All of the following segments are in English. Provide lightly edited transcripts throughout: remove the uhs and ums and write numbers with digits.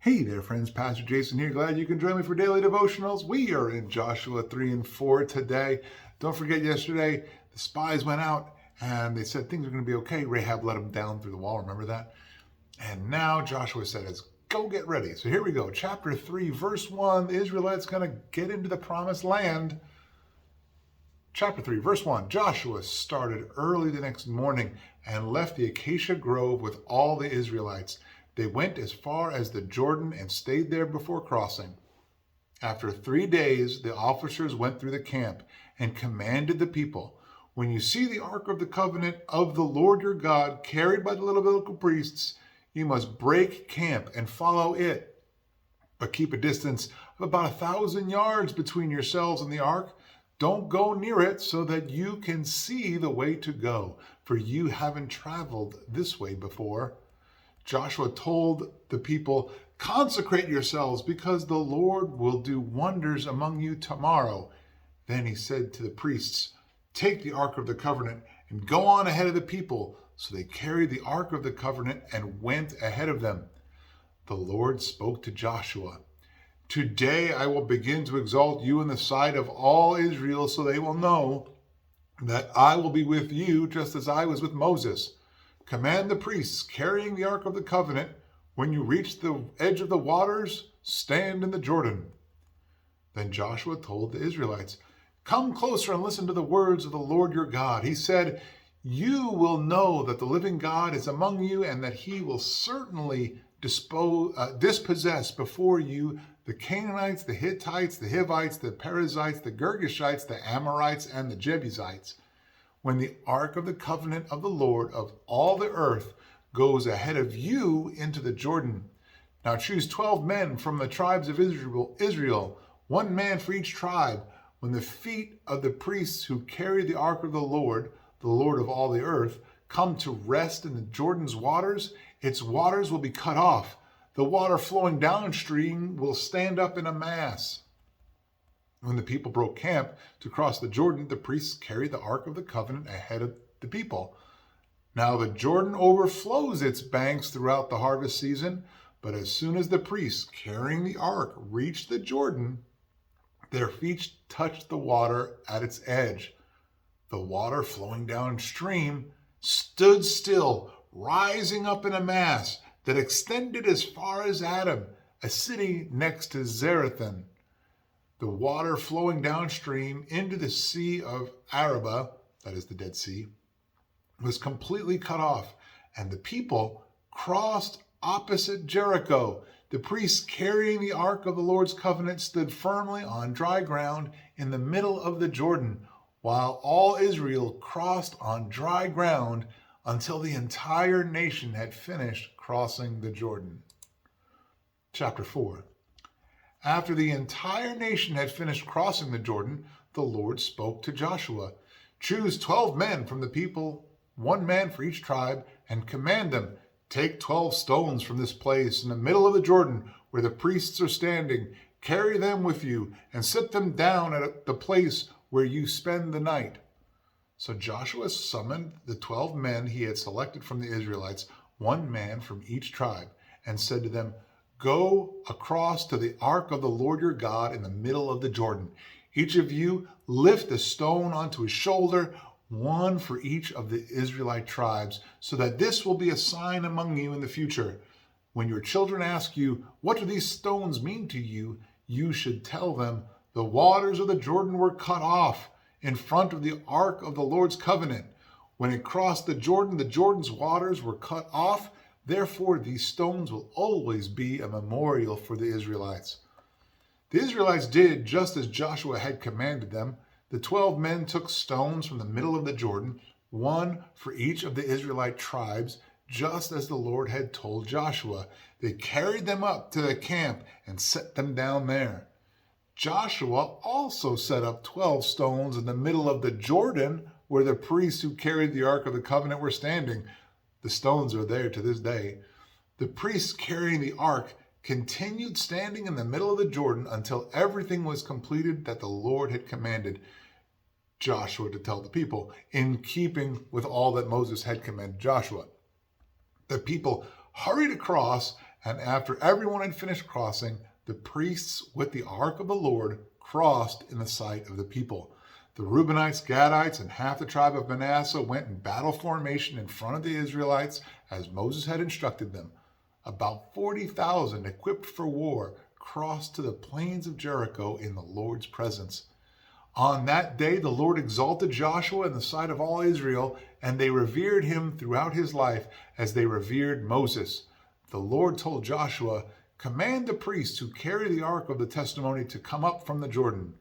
Hey there, friends. Pastor Jason here. Glad you can join me for daily devotionals. We are in Joshua 3 and 4 today. Don't forget, yesterday the spies went out and they said things are going to be okay. Rahab let them down through the wall. Remember that? And now Joshua says, go get ready. So here we go. Chapter 3, verse 1. The Israelites going to get into the promised land. Chapter 3, verse 1. Joshua started early the next morning and left the acacia grove with all the Israelites. They went as far as the Jordan and stayed there before crossing. After 3 days, the officers went through the camp and commanded the people, when you see the ark of the covenant of the Lord your God carried by the Levitical priests, you must break camp and follow it. But keep a distance of about 1,000 yards between yourselves and the ark. Don't go near it so that you can see the way to go, for you haven't traveled this way before. Joshua told the people, consecrate yourselves because the Lord will do wonders among you tomorrow. Then he said to the priests, take the ark of the covenant and go on ahead of the people. So they carried the ark of the covenant and went ahead of them. The Lord spoke to Joshua, today I will begin to exalt you in the sight of all Israel, so they will know that I will be with you just as I was with Moses. Command the priests carrying the ark of the covenant, when you reach the edge of the waters, stand in the Jordan. Then Joshua told the Israelites, come closer and listen to the words of the Lord your God. He said, you will know that the living God is among you and that he will certainly dispossess before you the Canaanites, the Hittites, the Hivites, the Perizzites, the Girgashites, the Amorites, and the Jebusites. When the ark of the covenant of the Lord of all the earth goes ahead of you into the Jordan. Now choose 12 men from the tribes of Israel, 1 man for each tribe. When the feet of the priests who carry the ark of the Lord of all the earth, come to rest in the Jordan's waters, its waters will be cut off. The water flowing downstream will stand up in a mass. When the people broke camp to cross the Jordan, the priests carried the ark of the covenant ahead of the people. Now the Jordan overflows its banks throughout the harvest season, but as soon as the priests carrying the ark reached the Jordan, their feet touched the water at its edge. The water flowing downstream stood still, rising up in a mass that extended as far as Adam, a city next to Zarethan. The water flowing downstream into the Sea of Arabah, that is the Dead Sea, was completely cut off, and the people crossed opposite Jericho. The priests carrying the ark of the Lord's covenant stood firmly on dry ground in the middle of the Jordan, while all Israel crossed on dry ground until the entire nation had finished crossing the Jordan. Chapter 4. After the entire nation had finished crossing the Jordan, the Lord spoke to Joshua. Choose 12 men from the people, 1 man for each tribe, and command them, take 12 stones from this place in the middle of the Jordan where the priests are standing. Carry them with you and set them down at the place where you spend the night. So Joshua summoned the 12 men he had selected from the Israelites, 1 man from each tribe, and said to them, go across to the ark of the Lord your God in the middle of the Jordan. Each of you lift a stone onto his shoulder, 1 for each of the Israelite tribes, so that this will be a sign among you in the future. When your children ask you, what do these stones mean to you? You should tell them, the waters of the Jordan were cut off in front of the ark of the Lord's covenant. When it crossed the Jordan's waters were cut off. Therefore, these stones will always be a memorial for the Israelites. The Israelites did just as Joshua had commanded them. The 12 men took stones from the middle of the Jordan, 1 for each of the Israelite tribes, just as the Lord had told Joshua. They carried them up to the camp and set them down there. Joshua also set up 12 stones in the middle of the Jordan where the priests who carried the ark of the covenant were standing. The stones are there to this day. The priests carrying the ark continued standing in the middle of the Jordan until everything was completed that the Lord had commanded Joshua to tell the people, in keeping with all that Moses had commanded Joshua. The people hurried across And after everyone had finished crossing, the priests with the ark of the Lord crossed in the sight of the people. The Reubenites, Gadites, and half the tribe of Manasseh went in battle formation in front of the Israelites as Moses had instructed them. About 40,000 equipped for war crossed to the plains of Jericho in the Lord's presence. On that day, the Lord exalted Joshua in the sight of all Israel, and they revered him throughout his life as they revered Moses. The Lord told Joshua, "Command the priests who carry the ark of the testimony to come up from the Jordan."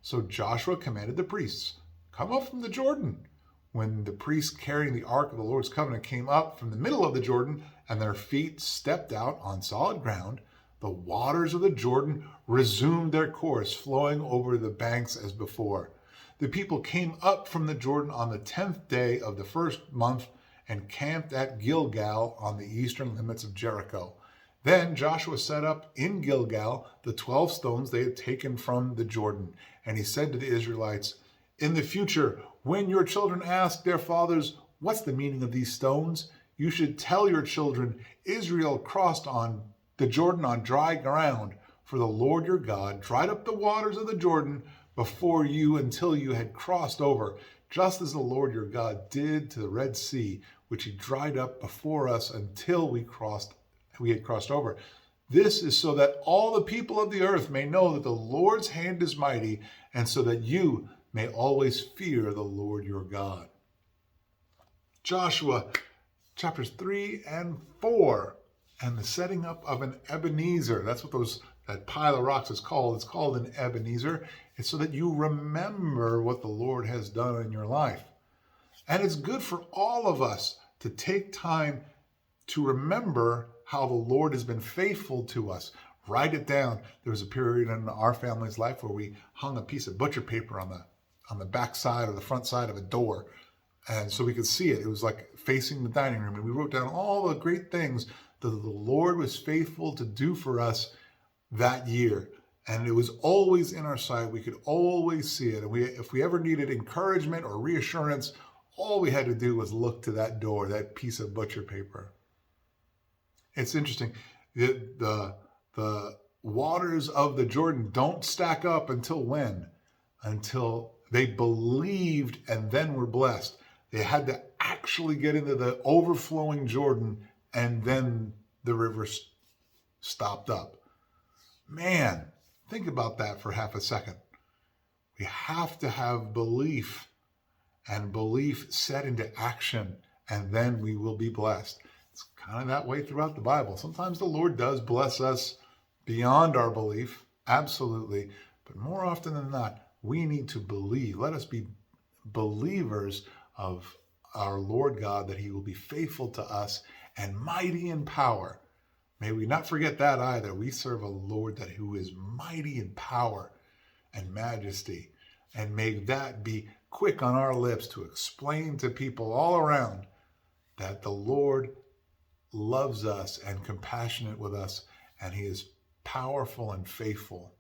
So Joshua commanded the priests, "Come up from the Jordan." When the priests carrying the ark of the Lord's covenant came up from the middle of the Jordan and their feet stepped out on solid ground, the waters of the Jordan resumed their course, flowing over the banks as before. The people came up from the Jordan on the 10th day of the first month and camped at Gilgal on the eastern limits of Jericho. Then Joshua set up in Gilgal the 12 stones they had taken from the Jordan. And he said to the Israelites, "In the future, when your children ask their fathers, 'What's the meaning of these stones?' you should tell your children, 'Israel crossed on the Jordan on dry ground, for the Lord your God dried up the waters of the Jordan before you until you had crossed over, just as the Lord your God did to the Red Sea, which he dried up before us until we had crossed over. This is so that all the people of the earth may know that the Lord's hand is mighty, and so that you may always fear the Lord your God." Joshua chapters 3 and 4, and the setting up of an Ebenezer. That's what that pile of rocks is called. It's called an Ebenezer. It's so that you remember what the Lord has done in your life. And it's good for all of us to take time to remember how the Lord has been faithful to us. Write it down. There was a period in our family's life where we hung a piece of butcher paper on the back side or the front side of a door, and so we could see it. It was like facing the dining room, and we wrote down all the great things that the Lord was faithful to do for us that year. And it was always in our sight. We could always see it. And if we ever needed encouragement or reassurance, all we had to do was look to that door, that piece of butcher paper. It's interesting. The waters of the Jordan don't stack up until when? Until they believed and then were blessed. They had to actually get into the overflowing Jordan, and then the river stopped up. Man, think about that for half a second. We have to have belief, and belief set into action, and then we will be blessed. It's kind of that way throughout the Bible. Sometimes the Lord does bless us beyond our belief, absolutely. But more often than not, we need to believe. Let us be believers of our Lord God, that he will be faithful to us and mighty in power. May we not forget that either. We serve a Lord who is mighty in power and majesty. And may that be quick on our lips to explain to people all around that the Lord loves us and compassionate with us, and he is powerful and faithful.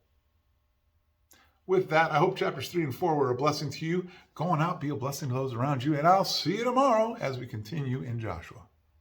With that, I hope chapters 3 and 4 were a blessing to you. Go on out, be a blessing to those around you, and I'll see you tomorrow as we continue in Joshua.